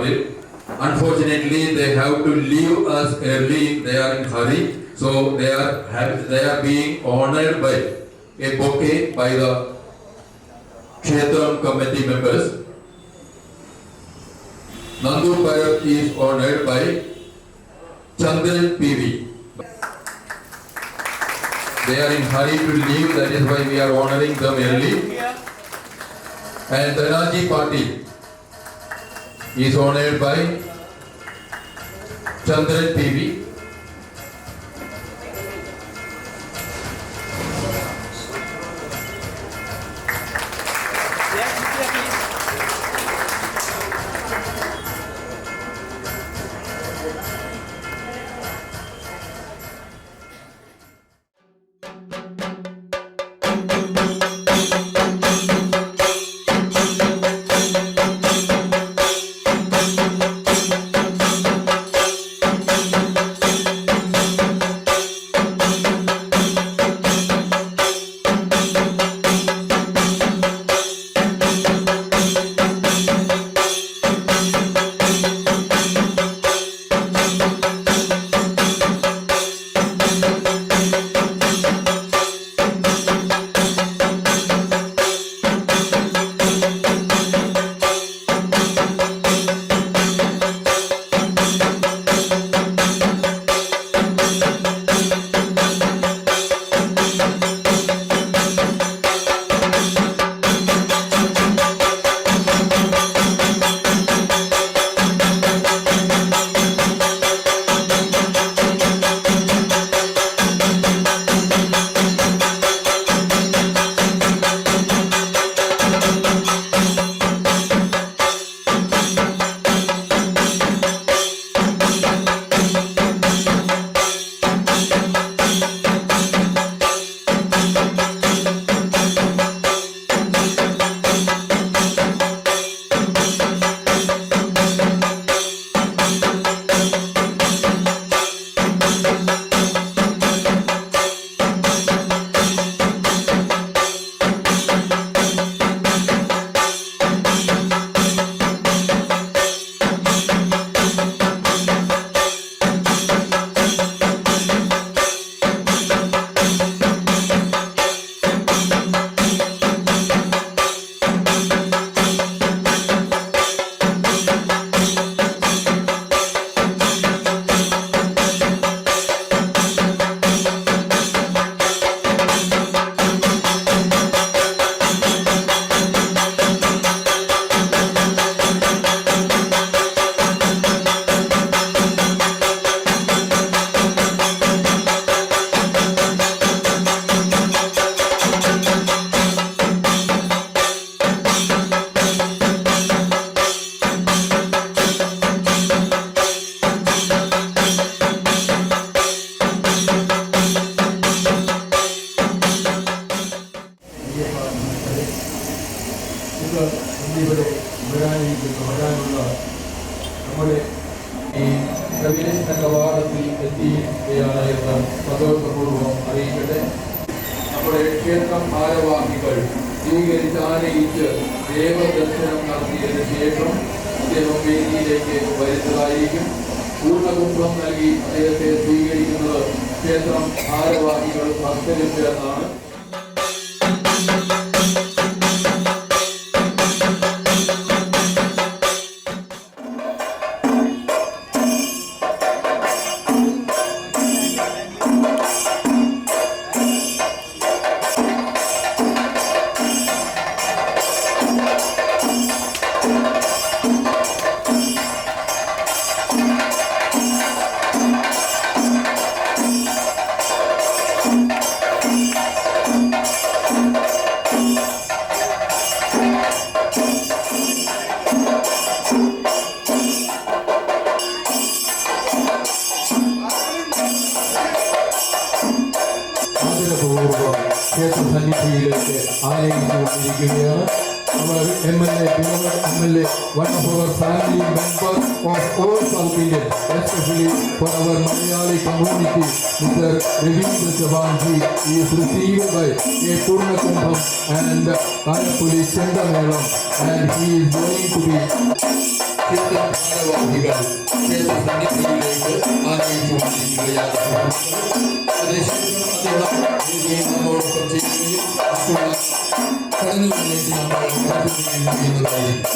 started. Unfortunately, they have to leave us early. They are in hurry, so they are being honored by a bouquet by the Kshetram committee members. Nandu Bharat is honored by Chandran PV. They are in hurry to leave, that is why we are honoring them early. And Danaji Party is honored by Chandran PV. വരാനുള്ള നമ്മുടെ ഈ കവിരേശന കവാടത്തിൽ എത്തിയാണ് എന്ന് സന്തോഷപൂർവ്വം അറിയിക്കട്ടെ. നമ്മുടെ ക്ഷേത്രം ഭാരവാഹികൾ സ്വീകരിച്ച് ആനയിച്ച് ദേവദർശനം നടത്തിയതിനു ശേഷം അദ്ദേഹം വേദിയിലേക്ക് വരുന്നതായിരിക്കും. പൂർണ്ണകുംഭം നൽകി അദ്ദേഹത്തെ സ്വീകരിക്കുന്നത് ക്ഷേത്രം ഭാരവാഹികൾ ഭക്തരും ചേർന്നാണ്. ക്ഷേത്ര സന്നിധിയിലേക്ക് ആനയിച്ചുകൊണ്ടിരിക്കുകയാണ്. അവർ MLA, beloved MLA, one of our family members of all South India, especially for our Malayali community, Mr. Ravindra Chavanji is received by a Purna Kumbham and Kayapuli Chendamelam, and he is going to be ക്ഷേത്ര ഭാരവാഹികൾ ക്ഷേത്ര സന്നിധിയിലേക്ക് ആനയിച്ചുകൊണ്ടിരിക്കുകയാണ്. അതിനുശേഷം അദ്ദേഹം നമ്മോടൊപ്പം ചെയ്യുകയും മറ്റുള്ള ചടങ്ങുകളിലേക്ക് നമ്മൾ കടക്കുകയും ചെയ്യുന്നതായിരിക്കും.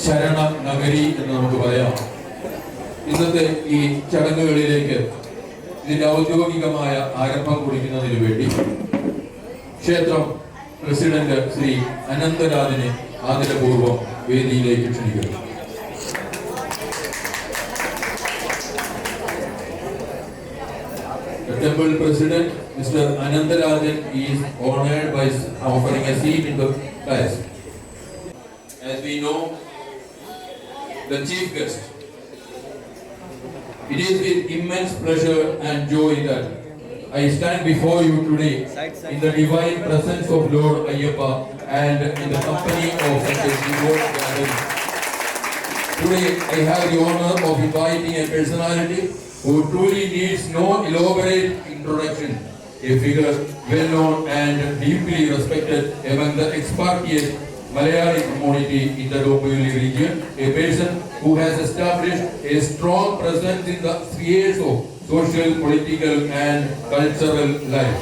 ശരണ നഗരി എന്ന് നമുക്ക് പറയാം. ഇന്നത്തെ ഈ ചടങ്ങുകളിലേക്ക് ഇതിന്റെ ഔദ്യോഗികമായ ആരംഭം കുറിക്കുന്നതിന് വേണ്ടി ക്ഷേത്രം പ്രസിഡന്റ് ശ്രീ അനന്തരാജനെ ആദരപൂർവ്വം വേദിയിലേക്ക് ക്ഷണിക്കുന്നു. The temple president, Mr. Anantarajan, is honored by offering a seat in the dais. As we know, the chief guest. It is with immense pleasure and joy that I stand before you today in the divine presence of Lord Ayyappa and in the company of such a devout gathering. Today I have the honor of inviting a personality who truly needs no elaborate introduction, a figure well known and deeply respected among the expatriate Malayali community in the Dombivli region, a person who has established a strong presence in the spheres of social, political and cultural life.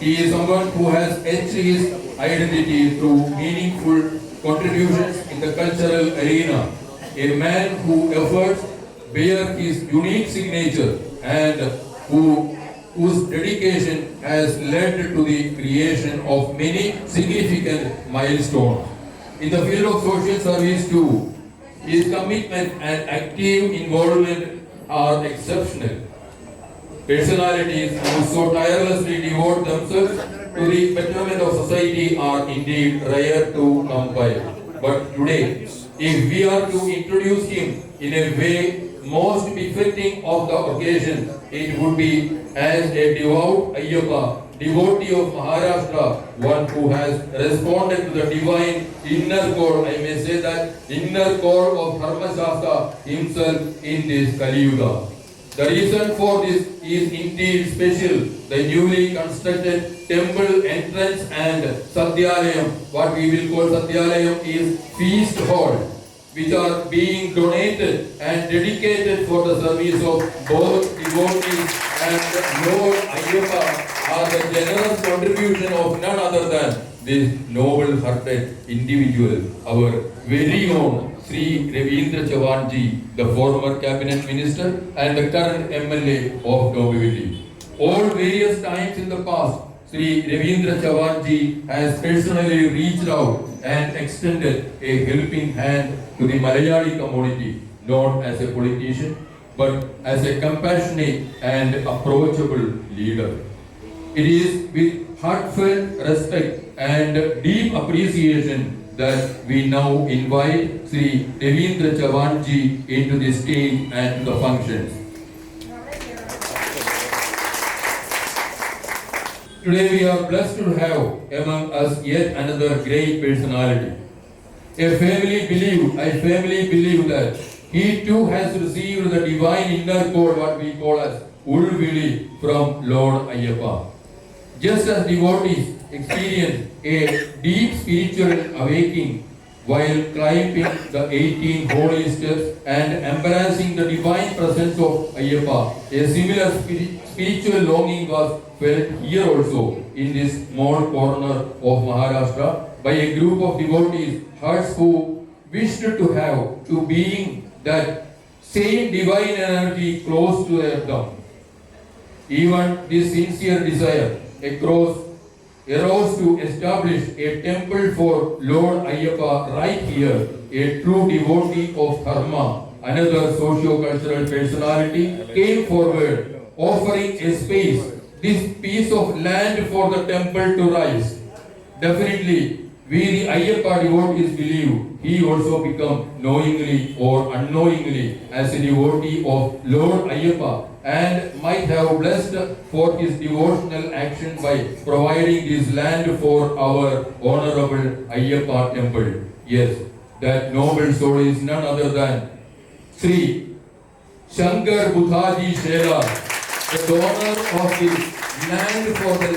He is someone who has etched his identity through meaningful contributions in the cultural arena, a man whose efforts bear his unique signature and whose dedication has led to the creation of many significant milestones. In the field of social service too, his commitment and active involvement are exceptional. Personalities who so tirelessly devote themselves to the betterment of society are indeed rare to come by. But today, if we are to introduce him in a way most befitting of the occasion, it would be as a devout Ayyappa, devotee of Maharashtra, one who has responded to the divine inner call, I may say that inner call of Dharmashastra himself in this Kali Yuga. The reason for this is indeed special. The newly constructed temple entrance and Sadhyalayam, what we will call Sadhyalayam, is feast hall, which are being donated and dedicated for the service of both devotees and Lord Ayyappa, are the generous contribution of none other than this noble-hearted individual, our very own Sri Ravindra Chavanji, the former cabinet minister and the current MLA of Dombivli. All various times in the past, Sri Ravindra Chavanji has personally reached out and extended a helping hand to the Malayali community, not as a politician, but as a compassionate and approachable leader. It is with heartfelt respect and deep appreciation that we now invite Sri Ravindra Chavanji into the stage and to the functions. Today we are blessed to have among us yet another great personality. I firmly believe that he too has received the divine inner code, what we call as Ulvili from Lord Ayyappa. Just as devotees experience a deep spiritual awakening while climbing the 18 holy steps and embracing the divine presence of Ayyappa, a similar spiritual longing was felt here also in this small corner of Maharashtra by a group of devotees, hearts who wished to being that same divine energy close to their tongue. Even this sincere desire arose to establish a temple for Lord Ayyappa right here, a true devotee of Dharma, another socio-cultural personality, came forward, offering a space, this piece of land for the temple to rise. Definitely, we the Ayyappa devotees believe he also become knowingly or unknowingly as a devotee of Lord Ayyappa and might have blessed for his devotional action by providing this land for our honorable Ayyappa temple. Yes, that noble soul is none other than Sri Shankar Buthaji Shela, the donor of the land for the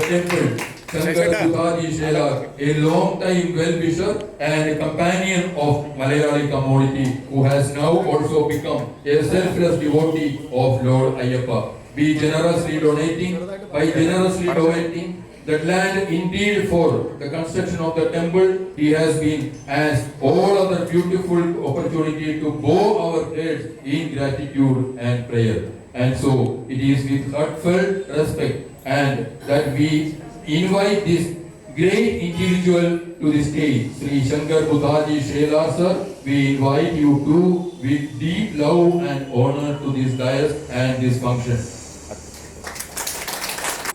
temple. Shankar Buthaji Shela, a long-time well-wisher and a companion of Malayali community who has now also become a selfless devotee of Lord Ayyappa. By generously donating that land indeed for the construction of the temple, he has been as all other beautiful opportunity to bow our heads in gratitude and prayer. And so it is with heartfelt respect and that we invite this great individual to the stage, Sri Shankar Buthaji Shela sir. We invite you too with deep love and honor to this dais and this function.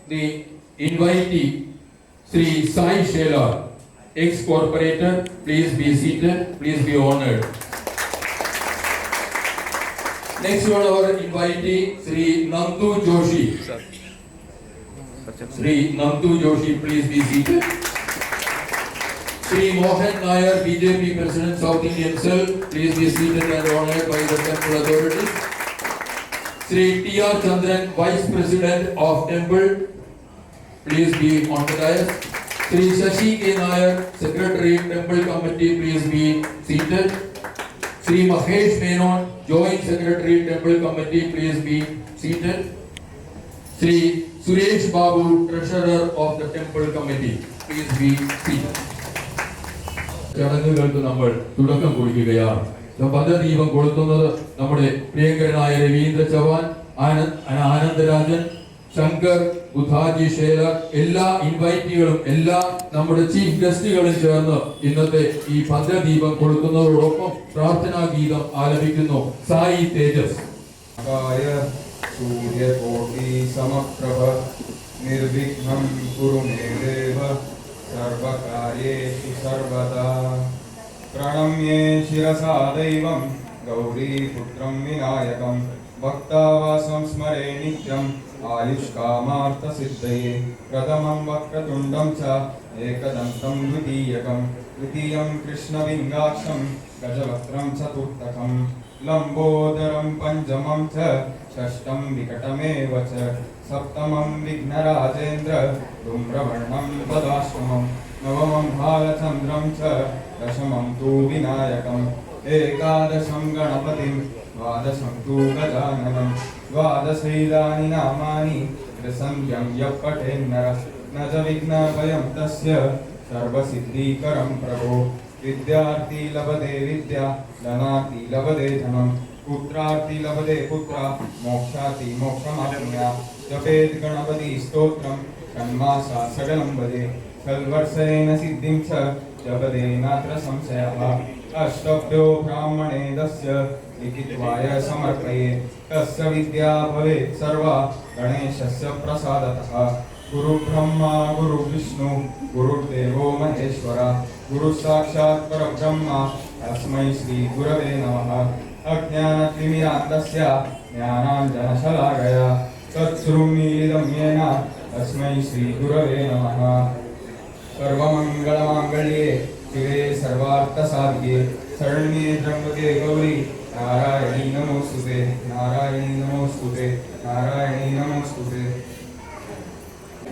The invitee, Sri Sai Shela, ex-corporator, please be seated, please be honored. Next one, our invitee, Sri Nandu Joshi. Sri Nandu Joshi, please be seated. Sri Mohan Nair, BJP President, South Indian Cell, please be seated and honored by the temple authorities. Sri T.R. Chandran, Vice President of Temple, please be on the dais. Sri Shashi K. Nair, Secretary, Temple Committee, please be seated. Sri Mahesh Menon, Joint Secretary, Temple Committee, please be seated. Sri Suresh Babu, Treasurer of the Temple Committee, please be seated. ചടങ്ങുകൾക്ക് നമ്മൾ തുടക്കം കുറിക്കുകയാണ്. പന്തദീപം കൊളുത്തുന്നത് നമ്മുടെ പ്രിയങ്കരനായ രവീന്ദ്ര ചവാൻ, ആനന്ദരാജൻ, ശങ്കർ ബുധാജി ഷേലർ, എല്ലാ ഇൻവൈറ്റികളും എല്ലാ നമ്മുടെ chief ഗസ്റ്റുകളും ചേർന്ന് ഇന്നത്തെ ഈ പന്തദീപം കൊളുത്തുന്നതോടൊപ്പം പ്രാർത്ഥനാ ഗീതം ആലപിക്കുന്നു സായി തേജസ്. सूर्यकोटि समप्रभ निर्विघ्नं कुरु मे देव सर्वकार्येषु सर्वदा प्रणम्ये शिरसा दैवं गौरीपुत्रं विनायकं भक्तावासं स्मरे नित्यम् आयुष्कामार्थसिद्धये प्रथमं वक्रतुण्डं च एकदन्तं द्वितीयं कृष्णविङ्गाक्षं गजवक्त्रं चतुर्थकं लम्बोदरं पञ्चमं च षष्ठं विकटमेव च सप्तमं विघ्नराजेन्द्र धूम्रवर्णं पदाश्रमं नवमं भालचन्द्रं च दशमं तु विनायकम् एकादशं गणपतिं द्वादशं तु गजाननं द्वादशैदानि नामानि त्रिसन्ध्यं यः पठेन्नरः न च विघ्नभयं तस्य सर्वसिद्धिकरं प्रभो विद्यार्थी लभते विद्या धनार्थी लभते धनं पुत्रार्थी लभते पुत्र मोक्षार्थी मोक्षमाप्नुयात् जपेत् गणपति स्तोत्रं षण्मासा सकलं वदे खल्वर्षेण सिद्धिं च जपते नात्र संशयः अष्टभ्यो ब्राह्मणेदस्य लिखित्वाय समर्पये तस्य विद्या भवेत् सर्वा गणेशस्य प्रसादतः गुरु ब्रह्मा गुरु विष्णु गुरुर्देवो महेश्वर गुरु साक्षात् परब्रह्म तस्मै श्री गुरवे नमः अज्ञानतिमिरान्धस्य ज्ञानाञ्जनशलाकया तत्सृमीलितं येन तस्मै श्रीगुरवे नमः। सर्वमङ्गलमाङ्गल्ये शिवे सर्वार्थसाधिके शरण्ये त्र्यम्बके गौरी नारायणी नमोस्तुते नारायणी नमोस्तुते नारायणी नमोस्तुते।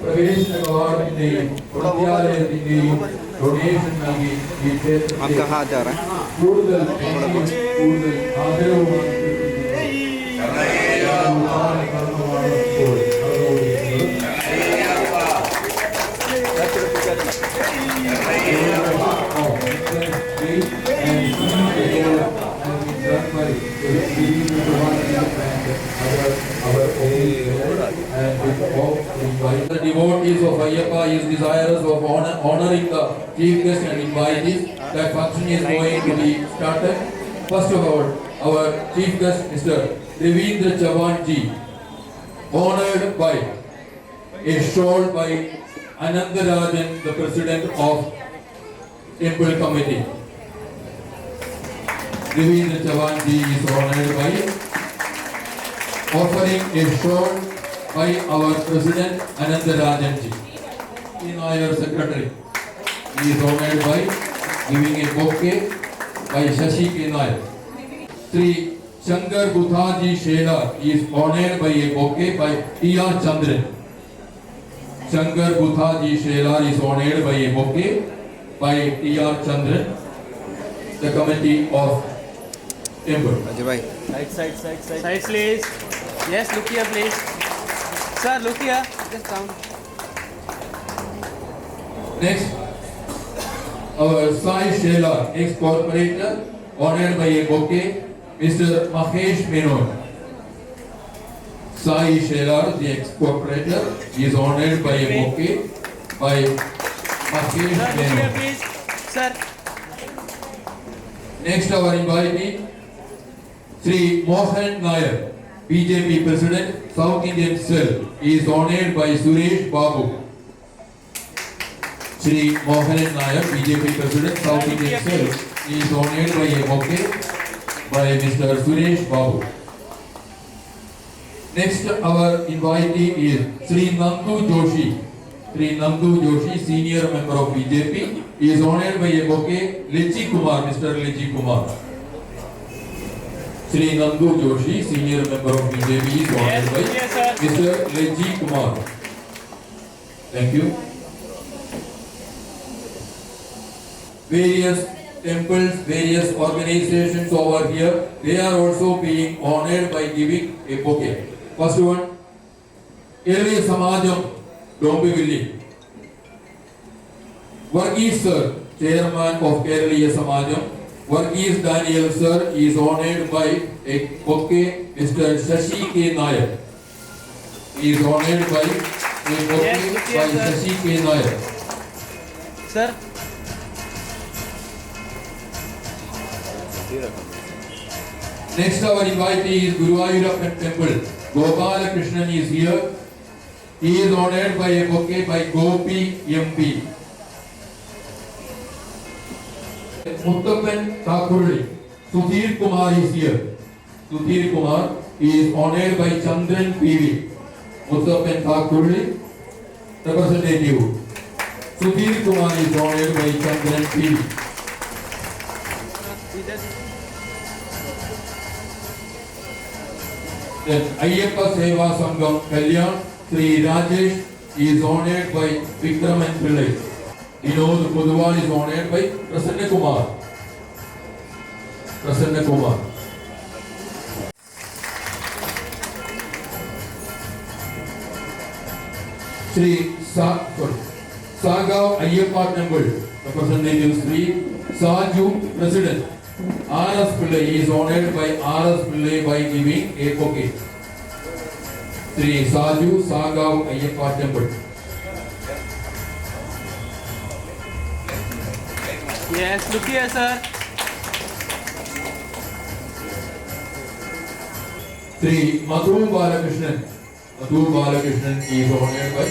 പ്രവേശനകവാടത്തിന്റെയും വിദ്യാലയത്തിന്റെയും ഡൊണേഷൻ നൽകി ഈ ക്ഷേത്രത്തെ കൂടുതൽ കൂടുതൽ ആദരവുമായി The devotees of Ayyappa is desirous of honoring the chief guest and invitees. That function is going to be started. First of all, our chief guest, Mr. Devendra Chavan ji, honored by a shawl by Anandarajan, the president of temple committee. Devendra Chavan ji is honored by offering a shawl by our president Anandarajan ji. In our secretary, he is honored by giving a bouquet by Shashi K. Nair. Sri Shankar Buthaji Shela is honored by a bouquet by T.R. Chandran. Shankar Buthaji Shela is honored by a bouquet by T.R. Chandran, the committee of temple. Side please. Yes, look here please. Sir, look here. Just come. Next, our Sai Shela, ex-corporator, honored by a bouquet, Mr. Mahesh Menon. Sai Shela, the ex-corporator, is honored by a bouquet by Mahesh Sir, look here Menon. please. Sir. Next, our invitee, Sri Mohan Nair, BJP President, South Indian Cell, is honored by Suresh Babu. Sri Mohan Nair, BJP President, South Indian Cell, is honored by a bouquet by Mr. Suresh Babu. Next, our invitee is Sri Nandu Joshi. Sri Nandu Joshi, senior member of BJP, is honored by a bouquet, Lechi Kumar, Mr. Lechi Kumar. Sri Nandu Joshi, senior member of BJP, is honored by Mr. Lechi Kumar. Thank you. Various temples, various organizations over here, they are also being honored by giving a bouquet. First one, Kerala Samajam, Dombivilli. Varghese sir, chairman of Kerala Samajam, Varghese Daniel sir is honored by a bouquet, Mr. Shashi K. Nair. He is honored by a bouquet by Shashi K. Nair. Sir. Next, our invitee is Guruvayurappan Temple. Gopala Krishnan is here. He is honored by a bouquet by Gopi MP. Muttappan Thakurli. Sudhir Kumar is here. Sudhir Kumar is honored by Chandran PV. Muttappan Thakurli, representative. Sudhir Kumar is honored by Chandran PV. Then Ayyappa Seva Sangam Kalyan, Sri Rajesh is honored by Vikraman Pillai. Vinod Pudwal is honored by Prasanna Kumar. Prasanna Kumar. Sri Sagav Ayyappa Temple, representative Sri Saju, President. R.S. Pillai is honored by R.S. Pillai by giving a bouquet. Sri Saju Sagav Ayyappa Temple. Yes, look here, sir. Sri Madhu Balakrishnan. Madhu Balakrishnan is honored by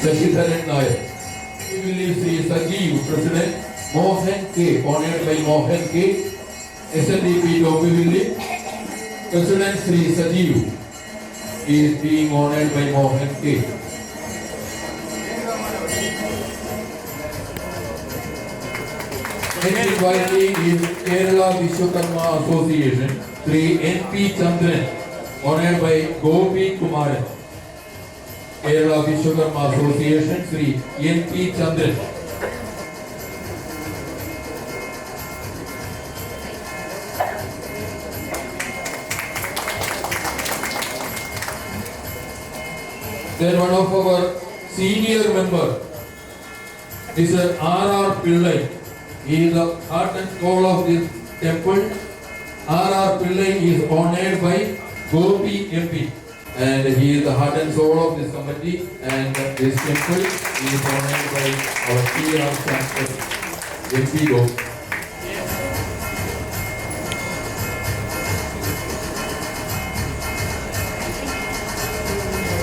Shashidharan Nair. Similarly, Sri Sajeev, President, Mohan K, honored by Mohan K. SNDP Dombivli. President Sri Sajeev. is being honored by Mohan K. Next invitee is Kerala Vishwakarma Association, Sri N.P. Chandran, honored by Gopi Kumaran. Kerala Vishwakarma Association, Sri N.P. Chandran. Then one of our senior member, Mr. R.R. Pillai. He is the heart and soul of this temple. R.R. Pillai is honored by Gopi MP. And he is the heart and soul of this committee. And this temple is honored by our PR Chancellor, MP Gopi.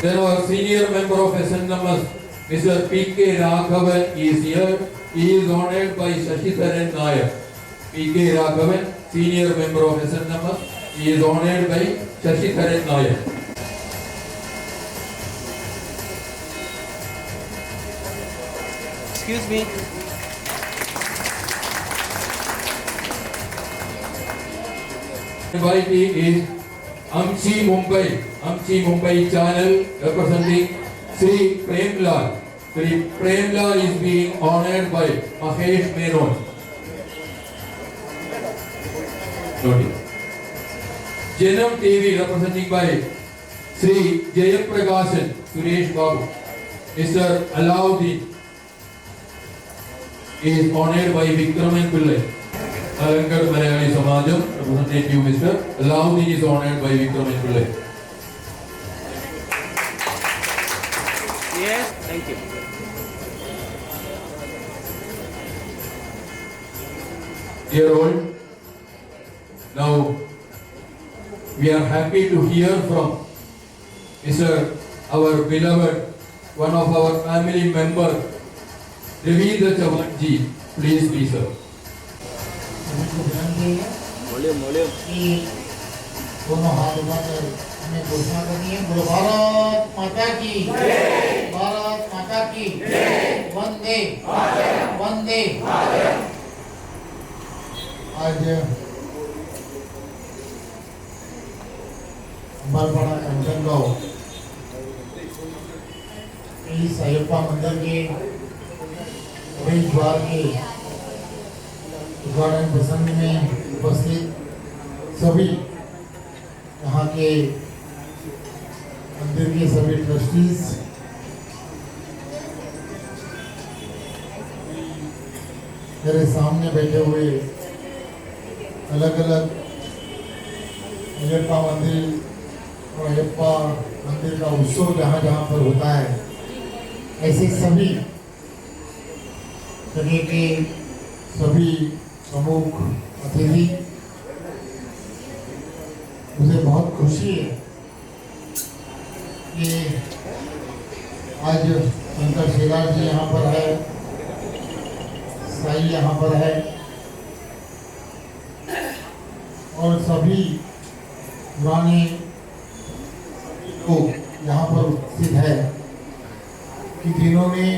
Then our senior member of SNMS, Mr. P.K. Raghavan is here. He is honored by Shashidharan Nayak. P.K. Raghavan, senior member of SNMS, he is honored by Shashidharan Nayak. Excuse me. Invitee is Amchi Mumbai channel representing Sri Premlal. Sri Premlal is being honored by Mahesh Menon. Notice. Janam TV representing by Sri Jayaprakasan Suresh Babu. Mr. Alauddin is honored by Vikraman Pillai. Alankar Malayali Samajam, representative Mr. Alauddin is honored by Vikraman Pillai. Yes, thank you. Dear all, now we are happy to hear from Mr. our beloved, one of our family member, Ravindra Chavan ji. Please be sir. कि दोनों हाथ उठाकर हमें घोषणा करनी है। बोलो भारत माता की, भारत माता की, वंदे वंदे। आज बरबड़ा कंचनगांव इस अयप्पा मंदिर के प्रवेश द्वार के उद्घाटन प्रसंग में उपस्थित सभी यहाँ के मंदिर के सभी ट्रस्टीज, मेरे सामने बैठे हुए अलग अलग अयप्पा मंदिर और अयप्पा मंदिर का उत्सव जहाँ जहाँ पर होता है, ऐसे सभी जगह के सभी प्रमुख अतिथि, मुझे बहुत खुशी है कि आज शंकर शेलार जी यहाँ पर है, साई यहाँ पर है और सभी पुराने लोग यहाँ पर उपस्थित है कि जिन्होंने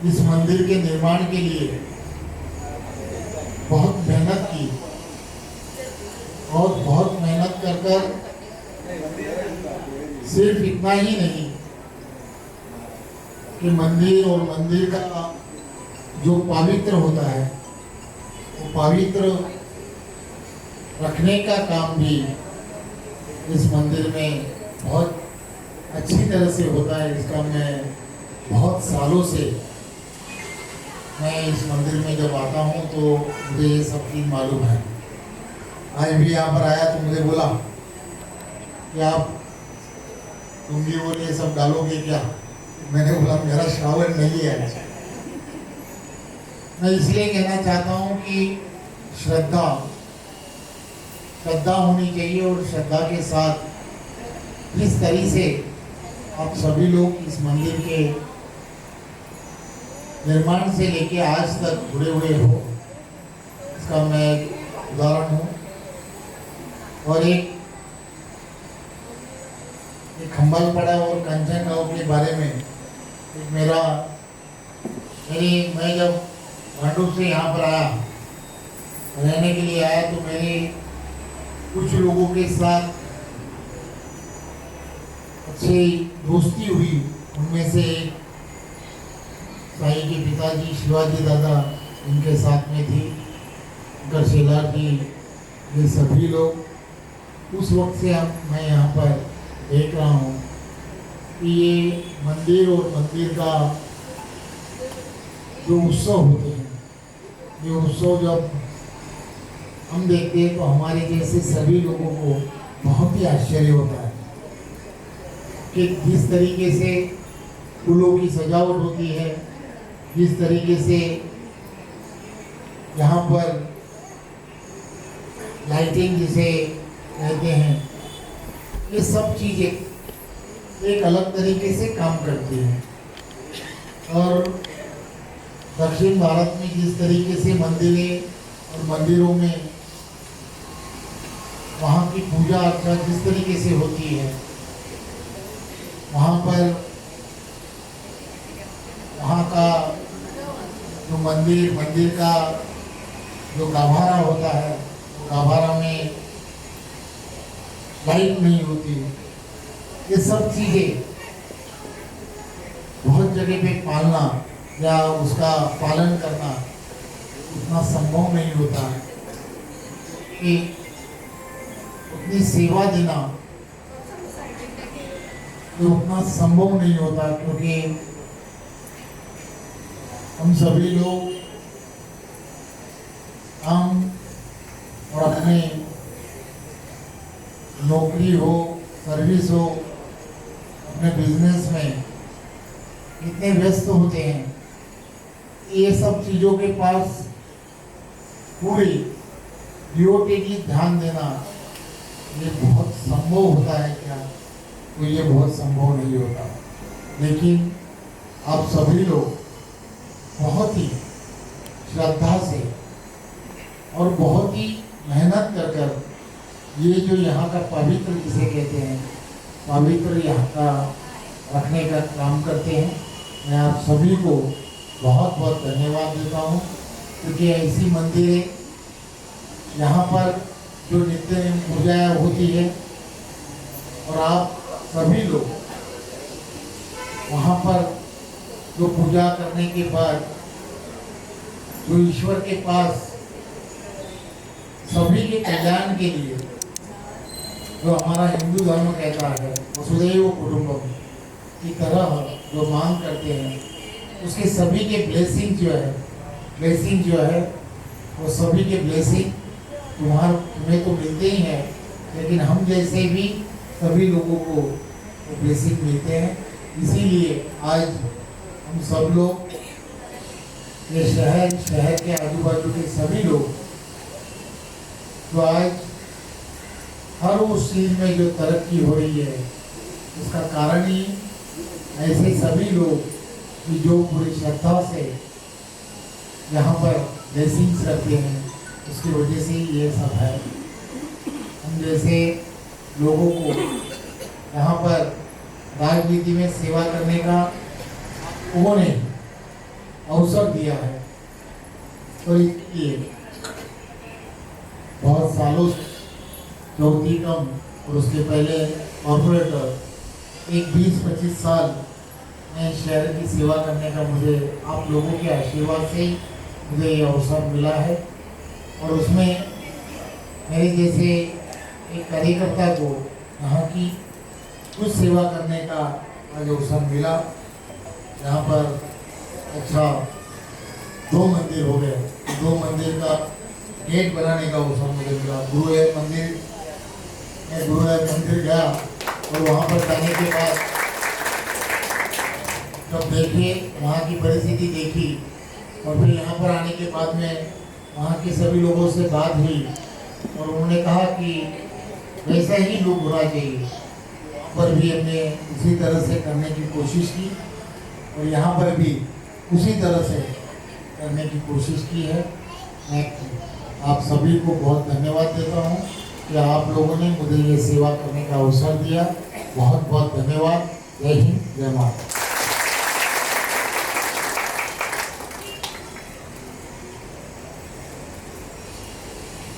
इस मंदिर के निर्माण के लिए बहुत मेहनत की और बहुत मेहनत कर कर सिर्फ इतना ही नहीं कि मंदिर और मंदिर का जो पवित्र होता है वो पवित्र रखने का काम भी इस मंदिर में बहुत अच्छी तरह से होता है। इसका मैं बहुत सालों से मैं इस मंदिर में जब आता हूँ तो मुझे ये सब चीज़ मालूम है। आज भी यहाँ पर आया तो मुझे बोला कि आप तुम भी वो ये सब डालोगे क्या? मैंने बोला मेरा श्रावण नहीं है। मैं इसलिए कहना चाहता हूँ कि श्रद्धा होनी चाहिए और श्रद्धा के साथ जिस तरीके से आप सभी लोग इस मंदिर के निर्माण से लेके आज तक जुड़े हुए हो, इसका मैं उदाहरण हूँ। और एक ये खम्बलपड़ा और कंचन गाँव के बारे में एक मैं जब भांडू से यहाँ पर आया, रहने के लिए आया, तो मेरी कुछ लोगों के साथ अच्छी दोस्ती हुई। उनमें से साई के पिताजी शिवाजी दादा इनके साथ में थी, शेलार जी, ये सभी लोग। उस वक्त से मैं यहाँ पर देख रहा हूँ कि ये मंदिर और मंदिर का जो उत्सव होते हैं, ये उत्सव जब हम देखते हैं तो हमारे जैसे सभी लोगों को बहुत ही आश्चर्य होता है कि जिस तरीके से फूलों की सजावट होती है, जिस तरीके से यहाँ पर लाइटिंग जिसे कहते हैं, ये सब चीज़ें एक अलग तरीके से काम करती हैं। और दक्षिण भारत में जिस तरीके से मंदिरें और मंदिरों में वहाँ की पूजा अर्चना जिस तरीके से होती है, वहाँ पर वहाँ का जो मंदिर का जो गाभारा होता है, गाभारा में लाइट नहीं होती। ये सब चीजें बहुत जगह पे पालना या उसका पालन करना उतना संभव नहीं होता कि उतनी सेवा देना तो उतना संभव नहीं होता, क्योंकि हम सभी लोग हम और अपने नौकरी हो, सर्विस हो, अपने बिजनेस में इतने व्यस्त होते हैं, ये सब चीज़ों के पास पूरी डिवोटेडली ध्यान देना ये बहुत संभव होता है क्या? तो ये बहुत संभव नहीं होता। लेकिन आप सभी लोग बहुत ही श्रद्धा से और बहुत ही मेहनत कर ये जो यहाँ का पवित्र जिसे कहते हैं, पवित्र यहाँ का रखने का काम करते हैं। मैं आप सभी को बहुत बहुत धन्यवाद देता हूँ, क्योंकि ऐसी मंदिरें यहाँ पर जो नित्य पूजा होती है और आप सभी लोग वहाँ पर जो पूजा करने के बाद जो ईश्वर के पास सभी के कल्याण के लिए जो हमारा हिंदू धर्म कहता है वसुधैव कुटुंबकम की तरह जो मांग करते हैं, उसके सभी के ब्लेसिंग जो है वो सभी के ब्लेसिंग तुम्हें तो मिलते ही हैं, लेकिन हम जैसे भी सभी लोगों को वो ब्लेसिंग मिलते हैं। इसीलिए आज हम सब लोग ये शहर के आजू बाजू के सभी लोग तो आज हर उस चीज में जो तरक्की हो रही है, उसका कारण ही ऐसे सभी लोग कि जो पूरी श्रद्धा से यहाँ पर ब्लेसिंग्स रखते हैं, उसकी वजह से ये सब है। हम जैसे लोगों को यहाँ पर राजनीति में सेवा करने का उन्होंने अवसर दिया है, तो इसलिए बहुत सालों चौथी कम और उसके पहले कॉर्पोरेटर एक 20-25 साल में शहर की सेवा करने का मुझे आप लोगों के आशीर्वाद से मुझे ये अवसर मिला है। और उसमें मेरे जैसे एक कार्यकर्ता को यहाँ की कुछ सेवा करने का आज अवसर मिला। यहाँ पर अच्छा 2 मंदिर हो गए, 2 मंदिर का गेट बनाने का अवसर मुझे मिला। गुरुदेव मंदिर गया और वहाँ पर जाने के बाद जब देखे वहाँ की परिस्थिति देखी और फिर यहाँ पर आने के बाद में वहाँ के सभी लोगों से बात हुई और उन्होंने कहा कि वैसा ही लोग होना चाहिए। पर भी हमने उसी तरह से करने की कोशिश की और यहाँ पर भी उसी तरह से करने की कोशिश की है। मैं आप सभी को बहुत धन्यवाद देता हूँ कि आप लोगों ने मुझे ये सेवा करने का अवसर दिया। बहुत बहुत धन्यवाद। जय हिंद, जय Bharat.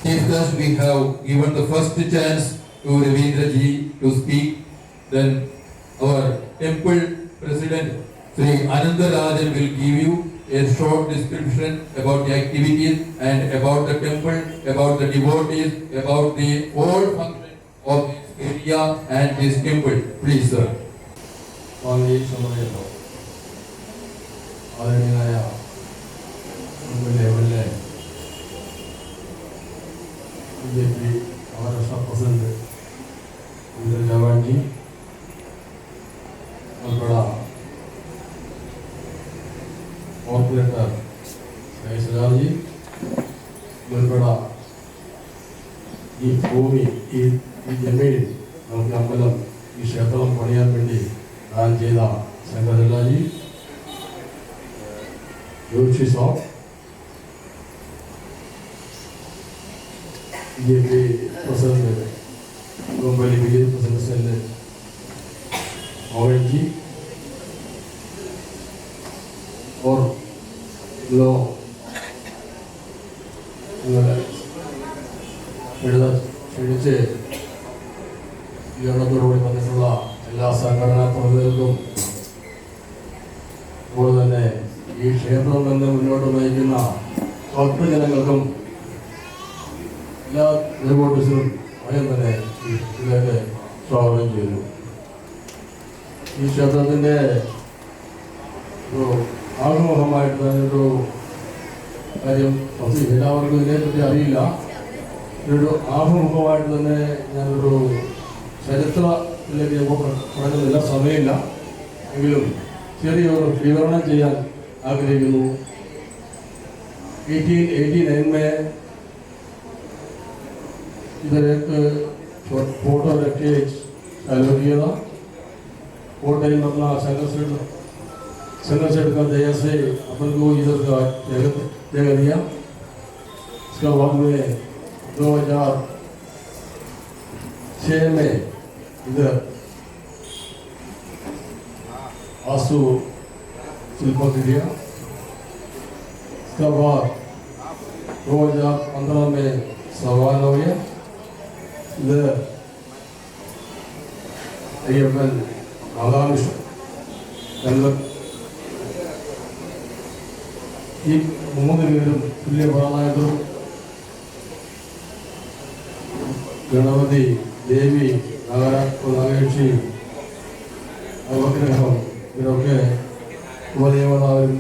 Chief guest, we have given the first chance to Ravindra ji to speak. Then our temple president, Sri Ananda Rajan, will give you a short description about the activities and about the temple, about the devotees, about the whole function of this area and this temple. Please, sir. സ്വാമി സമയത്തോ ആദരണീയനായ MLA. BJP Maharashtra president Indira ജവാൻജി ഉൾപ്പെടെ corporator സജാർജി ഉൾപ്പെടെ ഈ ഭൂമി ഈ ജമീൻ നമുക്ക് അമ്പലം ഈ ക്ഷേത്രം പണിയാൻ വേണ്ടി ദാനം ചെയ്ത ശങ്കരലാജി ജോഷി സാബ് BJP president, Mumbai BJP president, Mohan ji, और लोग ക്ഷണിച്ച് യോഗത്തോടുകൂടി വന്നിട്ടുള്ള എല്ലാ സംഘടനാ പ്രതിനിധികൾക്കും അതുപോലെ തന്നെ ഈ ക്ഷേത്രം തന്നെ മുന്നോട്ട് നയിക്കുന്ന ഭക്തജനങ്ങൾക്കും എല്ലാ ദേവോട്ടസിനും സ്വയം തന്നെ ഇതിലേക്ക് സ്വാഗതം ചെയ്യുന്നു. ഈ ക്ഷേത്രത്തിൻ്റെ ഒരു ആമുഖമായിട്ട് തന്നെ ഒരു കാര്യം എല്ലാവർക്കും ഇതിനെപ്പറ്റി അറിയില്ല. ഒരു ആമുഖമായിട്ട് തന്നെ ഞാനൊരു ചരിത്രത്തിലേക്ക് പറയുന്നില്ല, സമയമില്ല, എങ്കിലും ചെറിയൊരു വിവരണം ചെയ്യാൻ ആഗ്രഹിക്കുന്നു. 1889 में इधर एक फोटो रखे चालू किया था। वो टाइम अपना संघर्ष का दया से अपन को इधर का जगह दिया। इसके बाद में 2006 में इधर आंसू शिल्प दिया। इसके बाद 2015 में सवाल हो गया। इधर अय्यप्पन राधाकृष्ण ഈ 3 പേരും തുല്യപ്രായമായതും ഗണപതി, ദേവി, നാഗേക്ഷി, നവഗ്രഹം ഇവരൊക്കെ ഉപദേവതാവിൽ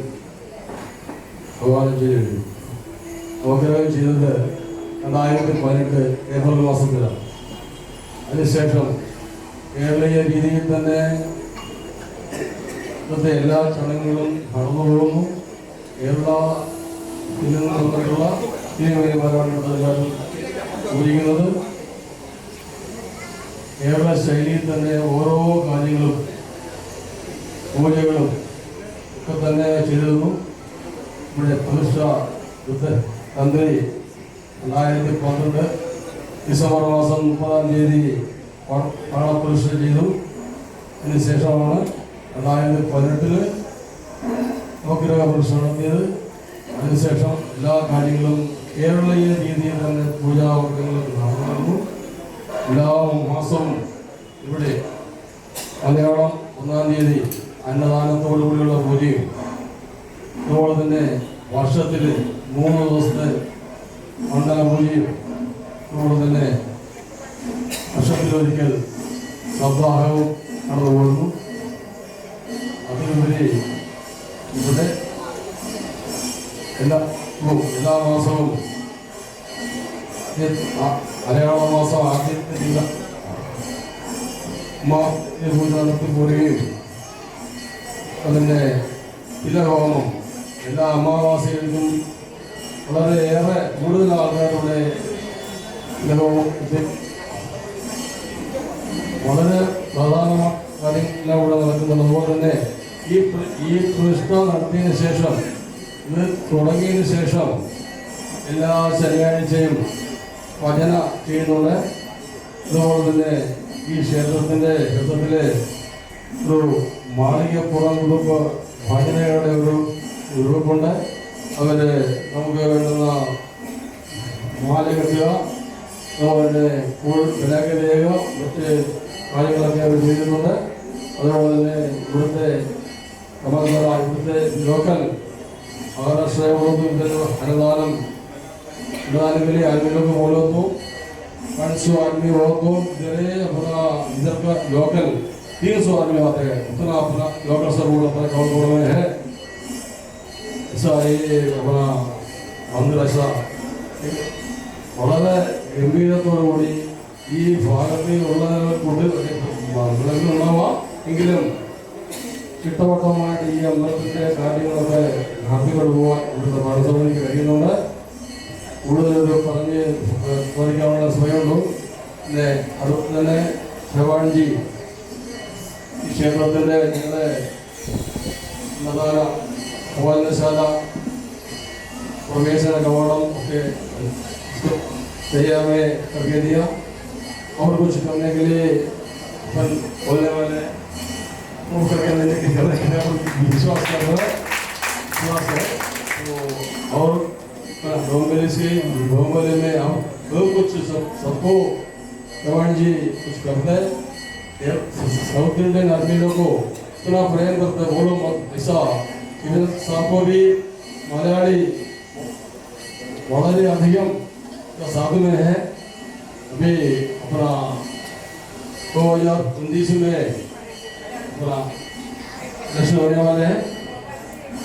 ആഹ്വാനം ചെയ്തിരുന്നു. നവഗ്രഹം ചെയ്തത് 2018 ഏപ്രിൽ മാസത്തിലാണ്. അതിനുശേഷം കേരളീയ രീതിയിൽ തന്നെ ഇന്നത്തെ എല്ലാ ചടങ്ങുകളും നടന്നു പോകുന്നു. കേരളത്തിൽ നിന്നുള്ള തീരുമാനമാണ് ഉപയോഗിക്കുന്നത്. കേരള ശൈലിയിൽ തന്നെ ഓരോ കാര്യങ്ങളും പൂജകളും ഒക്കെ തന്നെ ചെയ്തിരുന്നു. ഇവിടെ പ്രതിഷ്ഠ തന്ത്രി 2012 ഡിസംബർ മാസം 30-ാം തീയതി പ്രാണപ്രതിഷ്ഠ ചെയ്തു. അതിനുശേഷമാണ് 2018 നവഗ്രഹ പ്രതിഷ്ഠ നടത്തിയത്. അതിനുശേഷം എല്ലാ കാര്യങ്ങളും കേരളീയ രീതിയിൽ തന്നെ പൂജാവർഗങ്ങൾ നടന്നു. എല്ലാ മാസവും ഇവിടെ മലയാളം 1-ാം തീയതി അന്നദാനത്തോടുകൂടിയുള്ള പൂജയും അതുപോലെ തന്നെ വർഷത്തിൽ 3 ദിവസത്തെ മണ്ഡല പൂജയും അതുപോലെ തന്നെ വർഷത്തിലൊരിക്കൽ സപ്താഹവും നടന്നു പോകുന്നു. അതിനുപരി ഇവിടെ എല്ലാ മാസവും മലയാള മാസം ആദ്യത്തെ പൂജ നടത്തി പോരുകയും അതിൻ്റെ തിലഹോമം എല്ലാ അമാവാസികൾക്കും വളരെയേറെ കൂടുതൽ ആൾക്കാരുടെ തിലഹോമം വളരെ പ്രധാനമായ കാര്യങ്ങളെല്ലാം ഇവിടെ നടക്കുന്നുണ്ട്. അതുപോലെ തന്നെ ഈ പ്രതിഷ്ഠ നടത്തിയതിനു ശേഷം ഇത് തുടങ്ങിയതിനു ശേഷം എല്ലാ ശനിയാഴ്ചയും ഭജന ചെയ്യുന്നുണ്ട്. അതുപോലെ തന്നെ ഈ ക്ഷേത്രത്തിലെ ഒരു മാളികപ്പുറം ഗ്രൂപ്പ് ഭജനയുടെ ഒരു ഗ്രൂപ്പുണ്ട്. അവര് നമുക്ക് വേണ്ടുന്ന മാല കെട്ടുക, അതുപോലെ വിലക്ക് ചെയ്യുക, മറ്റ് കാര്യങ്ങളൊക്കെ അവർ ചെയ്യുന്നുണ്ട്. അതുപോലെ തന്നെ ഇവിടുത്തെ लोकल महाराष्ट्र अनुदान के लिए आदमी लोग बोलो तो 500 आदमी हो तो अपना इधर का लोकल 300 आदमी आते हैं, उतना अपना लोकल सर्व अपना काउंट में है. ऐसा ये अपना मंदिर ऐसा വളരെ ഗംഭീരത്തോടുകൂടി ഈ ഭാഗത്തിൽ ഉണ്ടാവാം എങ്കിലും ചിട്ടവട്ടമായിട്ട് ഈ അമ്പലത്തിൻ്റെ കാര്യങ്ങളൊക്കെ നടത്തിക്കൊണ്ടുപോകാൻ ഇവിടുത്തെ പാഠസമിതിക്ക് കഴിയുന്നുണ്ട്. കൂടുതലൊരു പറഞ്ഞ് ചോദിക്കാനുള്ള സമയമുള്ളൂ. പിന്നെ അതുപോലെ തന്നെ ശവാൻജി ഈ ക്ഷേത്രത്തിൻ്റെ ഞങ്ങളുടെ പ്രധാന ഭോജനശാല प्रवेशन कवाड़ों के तैयार में करके दिया और कुछ करने के लिए अपन बोलने वाले वो करके देने की विश्वास कर रहा है, विश्वास है. तो और डोंगली में हम बहुत कुछ सबको चौहान जी कुछ करते हैं. साउथ इंडियन आदमी लोग को इतना प्रेम करते हैं, बोलो मत ऐसा. इधर सबको भी मलयाली बहुत अधिकम साधु में है. अभी अपना 2019 में अपना इलेक्शन होने वाले हैं.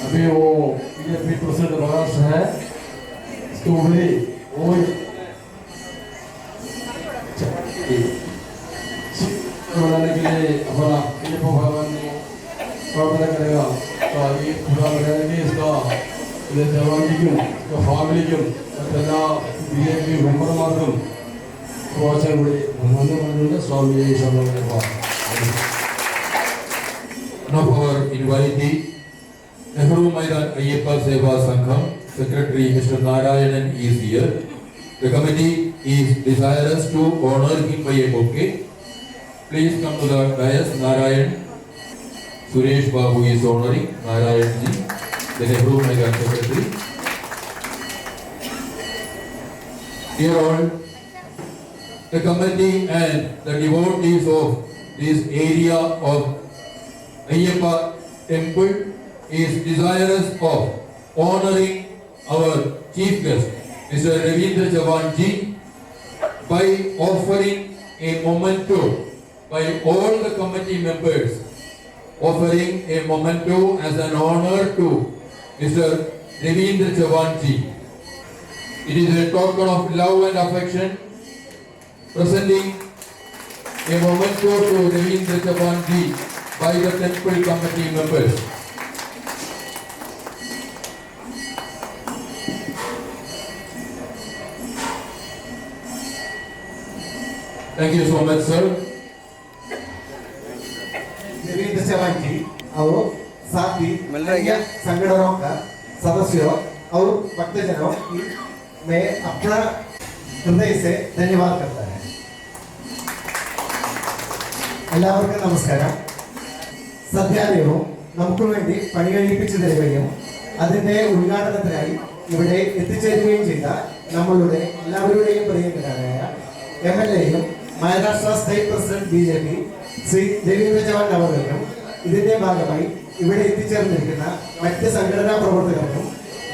अभी वो बीजेपी प्रेसिडेंट महाराष्ट्र है, इसको भी वो बनाने के लिए अपना भगवान प्रार्थना करेगा. तो ये पूरा बनाने के इसका ജവാനിക്കും ഫാമിലിക്കും മറ്റെല്ലാ BJP മെമ്പർമാർക്കും പ്രോത്സാഹനം കൂടി നന്ദി പറഞ്ഞുകൊണ്ട് സ്വാമി Now our invitee, Nehru Maidan Ayyappa Seva Sangham Secretary Mr. Narayanan is here. The committee is desirous to honor him by a bouquet. Please come to the dais. Narayan Suresh Babu is honoring Narayan ji, the Nehru Maidan Secretary. Dear all, the committee and the devotees of this area of Ayyappa temple is desirous of honoring our chief guest, Mr. Ravindra Jawan ji, by offering a memento by all the committee members, offering a memento as an honor to Mr. Ravindra Jawan ji. It is a token of love and affection, presenting a memento to Ravindra Jawan ji by the temple committee members. Thank you so much, sir. Ravindra Chauhan जी और साथ ही मिल रहा है क्या? संगठनों का सदस्यों और भक्तजनों की मैं अपना हृदय से धन्यवाद करता है. എല്ലാവർക്കും നമസ്കാരം. സദ്യാലയവും നമുക്ക് വേണ്ടി പണി കഴിപ്പിച്ചു തരികയും അതിന്റെ ഉദ്ഘാടനത്തിനായി ഇവിടെ എത്തിച്ചേരുകയും ചെയ്ത നമ്മളുടെ എല്ലാവരുടെയും പ്രിയങ്കരനായ MLA-യും Maharashtra state president BJP Shri Ravindra Jawan അവർക്കും ഇതിന്റെ ഭാഗമായി ഇവിടെ എത്തിച്ചേർന്നിരിക്കുന്ന മറ്റ് സംഘടനാ പ്രവർത്തകർക്കും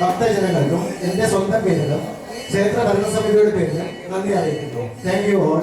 ഭക്തജനങ്ങൾക്കും എന്റെ സ്വന്തം പേരിലും ക്ഷേത്ര ഭരണസമിതിയുടെ പേരിലും നന്ദി അറിയിക്കുന്നു. Thank you all.